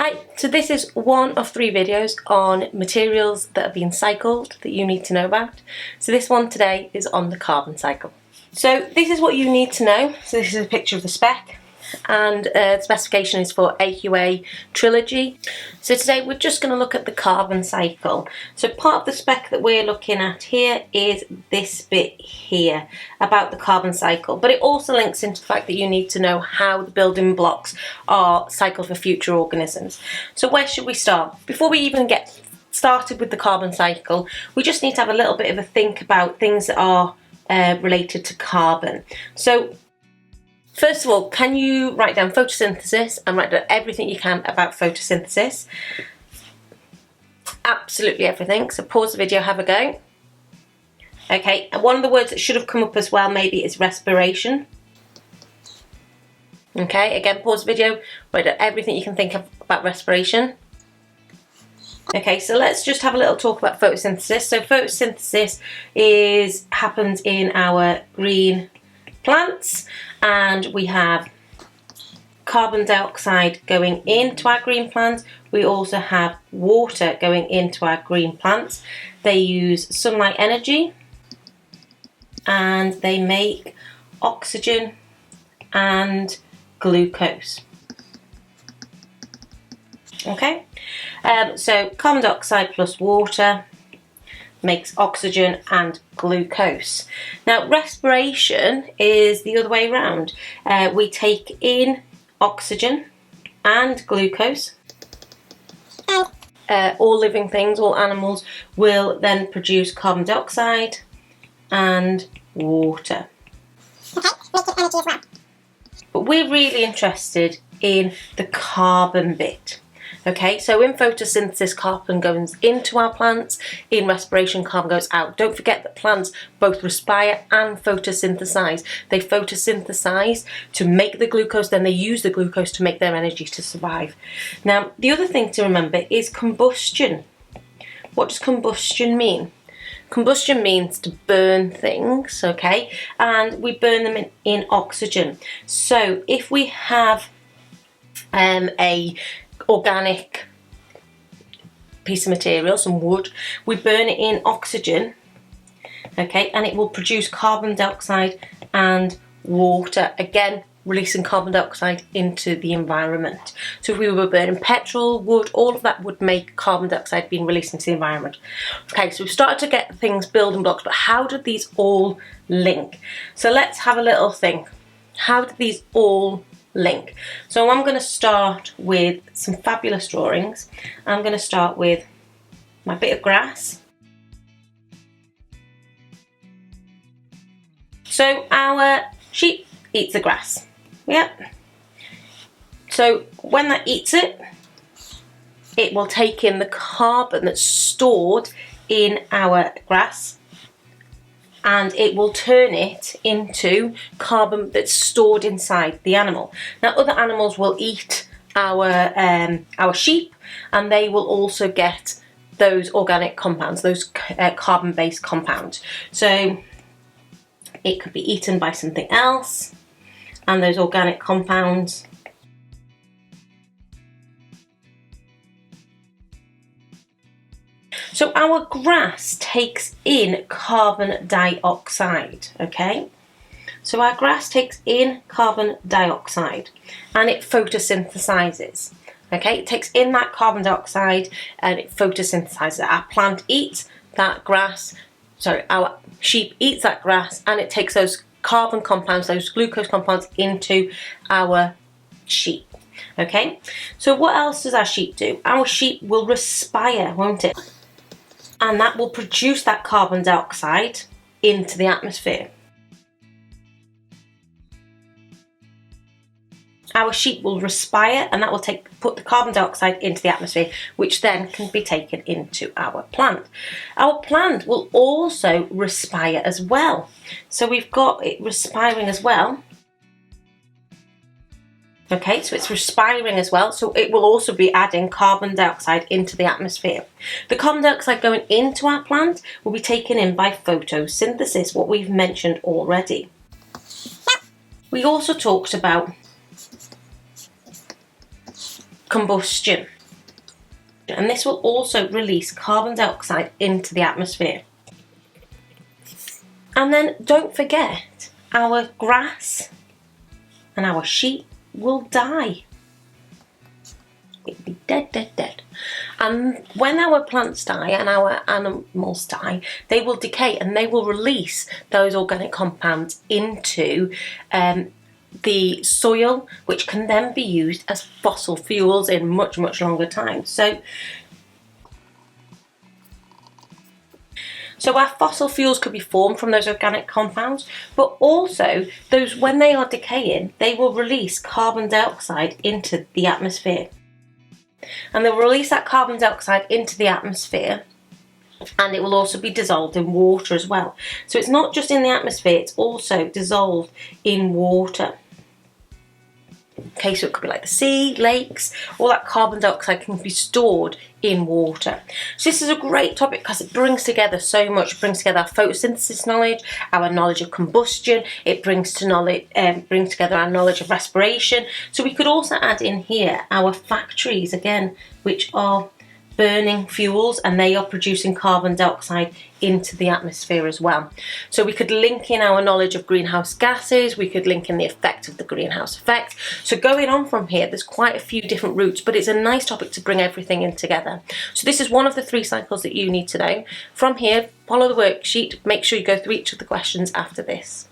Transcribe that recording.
Hi, so this is one of 3 videos on materials that have been cycled that you need to know about. So this one today is on the carbon cycle. So this is what you need to know. So this is a picture of the spec, and the specification is for AQA TRILOGY. So today we're just going to look at the carbon cycle. So part of the spec that we're looking at here is this bit here about the carbon cycle, but it also links into the fact that you need to know how the building blocks are cycled for future organisms. So where should we start? Before we even get started with the carbon cycle, we just need to have a little bit of a think about things that are related to carbon. So first of all, can you write down photosynthesis and write down everything you can about photosynthesis? Absolutely everything. So pause the video, have a go. Okay, and one of the words that should have come up as well maybe is respiration. Okay, again, pause the video, write down everything you can think of about respiration. Okay, so let's just have a little talk about photosynthesis. So photosynthesis happens in our green plants, and we have carbon dioxide going into our green plants. We also have water going into our green plants. They use sunlight energy and they make oxygen and glucose. Okay, so carbon dioxide plus water makes oxygen and glucose. Now respiration is the other way around. We take in oxygen and glucose. All living things, all animals, will then produce carbon dioxide and water. Okay, making energy as well. But we're really interested in the carbon bit. Okay, so in photosynthesis, carbon goes into our plants. In respiration, carbon goes out. Don't forget that plants both respire and photosynthesize. They photosynthesize to make the glucose, then they use the glucose to make their energy to survive. Now, the other thing to remember is combustion. What does combustion mean? Combustion means to burn things, okay? And we burn them in oxygen. So if we have a organic piece of material, some wood, we burn it in oxygen, okay, and it will produce carbon dioxide and water, again releasing carbon dioxide into the environment. So if we were burning petrol, wood, all of that would make carbon dioxide being released into the environment. Okay, so we've started to get things, building blocks, but how did these all link? So let's have a little think. How did these all link? So I'm going to start with some fabulous drawings. I'm going to start with my bit of grass. So our sheep eats the grass. Yep. So when that eats it, it will take in the carbon that's stored in our grass, and it will turn it into carbon that's stored inside the animal. Now other animals will eat our sheep, and they will also get those organic compounds, those carbon-based compounds. So it could be eaten by something else, and those organic compounds so our grass takes in carbon dioxide, okay? So our grass takes in carbon dioxide and it photosynthesizes, okay? It takes in that carbon dioxide and it photosynthesizes. Our plant eats that grass, sorry, our sheep eats that grass, and it takes those carbon compounds, those glucose compounds, into our sheep, okay? So what else does our sheep do? Our sheep will respire, won't it? And that will produce that carbon dioxide into the atmosphere. Our sheep will respire, and that will put the carbon dioxide into the atmosphere, which then can be taken into our plant. Our plant will also respire as well. So we've got it respiring as well. Okay, so it's respiring as well, so it will also be adding carbon dioxide into the atmosphere. The carbon dioxide going into our plant will be taken in by photosynthesis, what we've mentioned already. We also talked about combustion. And this will also release carbon dioxide into the atmosphere. And then don't forget, our grass and our sheep will die. It'll be dead, dead, dead. And when our plants die and our animals die, they will decay and they will release those organic compounds into the soil, which can then be used as fossil fuels in much, much longer time. So our fossil fuels could be formed from those organic compounds, but also those, when they are decaying, they will release carbon dioxide into the atmosphere. And they will release that carbon dioxide into the atmosphere, and it will also be dissolved in water as well. So it's not just in the atmosphere, it's also dissolved in water. Okay, so it could be like the sea, lakes, all that carbon dioxide can be stored in water. So this is a great topic because it brings together so much. It brings together our photosynthesis knowledge, our knowledge of combustion. It brings together our knowledge of respiration. So we could also add in here our factories again, which are burning fuels, and they are producing carbon dioxide into the atmosphere as well. So we could link in our knowledge of greenhouse gases, we could link in the effect of the greenhouse effect. So going on from here, there's quite a few different routes, but it's a nice topic to bring everything in together. So this is one of the 3 cycles that you need to know. From here, follow the worksheet, make sure you go through each of the questions after this.